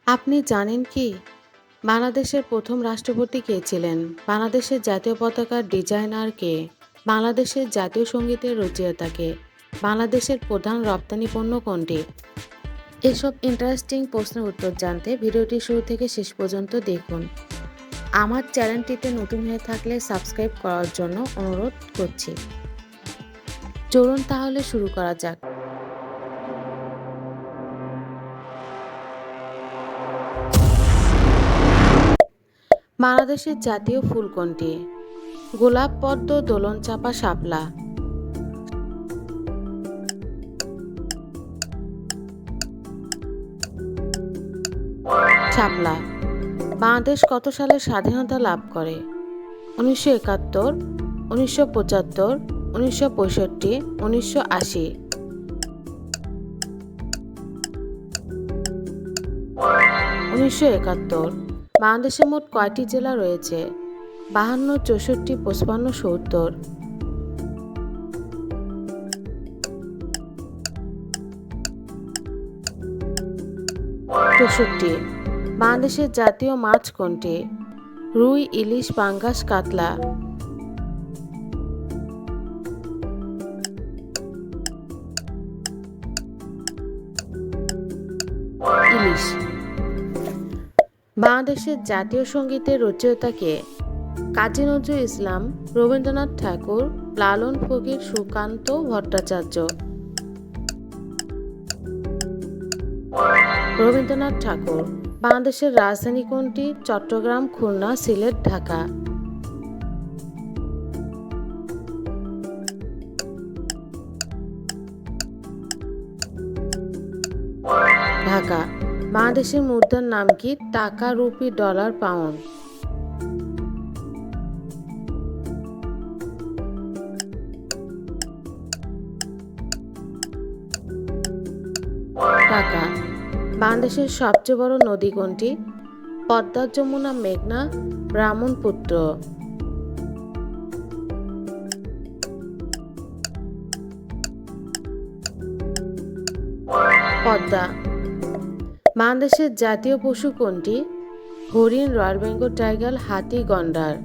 আপনি জানেন কি বাংলাদেশের প্রথম রাষ্ট্রপতি কে ছিলেন? বাংলাদেশের জাতীয় পতাকার ডিজাইনার কে? বাংলাদেশের জাতীয় সঙ্গীতের রচয়িতা কে? বাংলাদেশের প্রধান রপ্তানি পণ্য কোনটি? এসব ইন্টারেস্টিং প্রশ্নের উত্তর জানতে ভিডিওটি শুরু থেকে শেষ পর্যন্ত দেখুন। আমার চ্যানেলটিতে নতুন হয়ে থাকলে সাবস্ক্রাইব করার জন্য অনুরোধ করছি। চলুন তাহলে শুরু করা যাক। বাংলাদেশের জাতীয় ফুল কোনটি? গোলাপ, পদ্ম, দোলনচাঁপা, শাপলা। শাপলা। বাংলাদেশ কত সালে স্বাধীনতা লাভ করে? 1971, 1975, 1965, 1980। 1971। বাংলাদেশে মোট কয়টি জেলা রয়েছে? 52, 64, 55, 70। 64। বাংলাদেশের জাতীয় মাছ কোনটি? রুই, ইলিশ, পাঙ্গাস, কাতলা। ইলিশ। বাংলাদেশের জাতীয় সঙ্গীতের রচয়িতা কে? কাজী নজরুল ইসলাম, রবীন্দ্রনাথ ঠাকুর, লালন ফকির, সুকান্ত ভট্টাচার্য। রবীন্দ্রনাথ ঠাকুর। বাংলাদেশের রাজধানী কোনটি? চট্টগ্রাম, খুলনা, সিলেট, ঢাকা। ঢাকা। বাংলাদেশের মুদ্রার নাম কি? টাকা, রুপি, ডলার, পাউন্ড। টাকা। বাংলাদেশের সবচেয়ে বড় নদী কোনটি? পদ্মা, যমুনা, মেঘনা, ব্রহ্মপুত্র। পদ্মা। বাংলাদেশের জাতীয় পশু কোনটি? হরিণ, রয়্যাল বেঙ্গল টাইগার, হাতি, গন্ডার।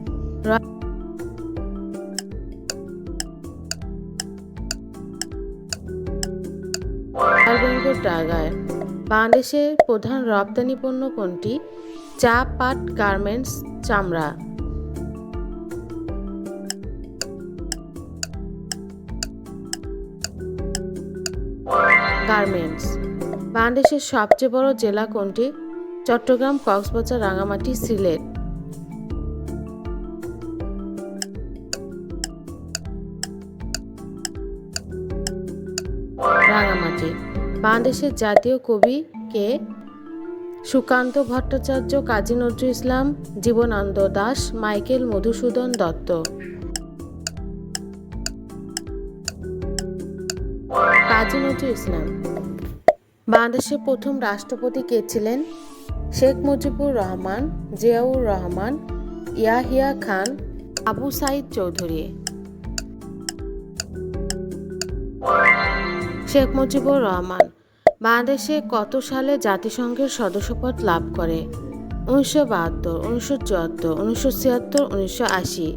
Royal Bengal tiger. বাংলাদেশের প্রধান রপ্তানি পণ্য কোনটি? চা, পাট, গার্মেন্টস, চামড়া। গার্মেন্টস। বাংলাদেশের সবচেয়ে বড় জেলা কোনটি? চট্টগ্রাম, কক্সবাজার, রাঙ্গামাটি, সিলেট। রাঙ্গামাটি। বাংলাদেশের জাতীয় কবি কে? সুকান্ত ভট্টাচার্য, কাজী নজরুল ইসলাম, জীবনানন্দ দাশ, মাইকেল মধুসূদন দত্ত। কাজী নজরুল ইসলাম। বাংলাদেশের প্রথম রাষ্ট্রপতি কে ছিলেন? শেখ মুজিবুর রহমান, জিয়াউর রহমান, ইয়াহিয়া খান, আবু সাইদ চৌধুরী। শেখ মুজিবুর রহমান। বাংলাদেশে কত সালে জাতিসংঘের সদস্যপদ লাভ করে? 1972, 1974, 1976, 1980।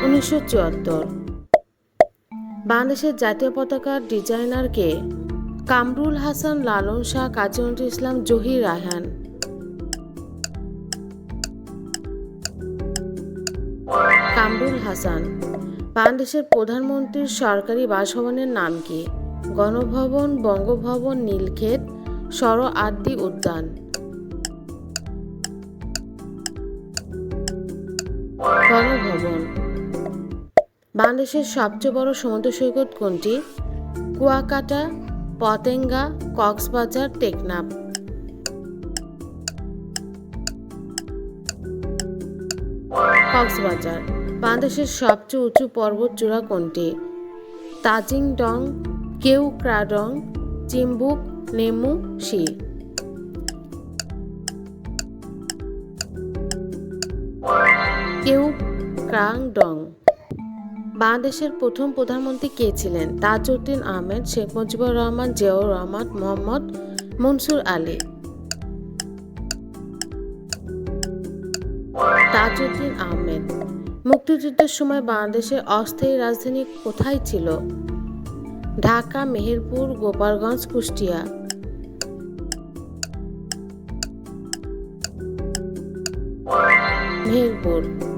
1974। বাংলাদেশের জাতীয় পতাকার ডিজাইনার কে? কামরুল হাসান, লালন শাহ, কাজী নজরুল ইসলাম, জহির রায়হান। কামরুল হাসান। বাংলাদেশের প্রধানমন্ত্রীর সরকারি বাসভবনের নাম কি? গণভবন, বঙ্গভবন, নীলক্ষেত, সোহরাওয়ার্দী উদ্যান। গণভবন। বাংলাদেশের সবচেয়ে বড় সমুদ্র সৈকত কোনটি? কুয়াকাটা, পতেঙ্গা, কক্সবাজার, টেকনাফ। কক্সবাজার। বাংলাদেশের সবচেয়ে উঁচু পর্বতচূড়া কোনটি? তাজিং ডং, কেওক্রাডং, চিম্বুক, নেমু, শি। কেওক্রাডং। বাংলাদেশের প্রথম প্রধানমন্ত্রী কে ছিলেন? তাজউদ্দিন আহমেদ, শেখ মুজিবুর রহমান, জিয়াউর রহমান, মোহাম্মদ মনসুর আলী। তাজউদ্দিন আহমেদ। মুক্তিযুদ্ধের সময় বাংলাদেশের অস্থায়ী রাজধানী কোথায় ছিল? ঢাকা, মেহেরপুর, গোপালগঞ্জ, কুষ্টিয়া। মেহেরপুর।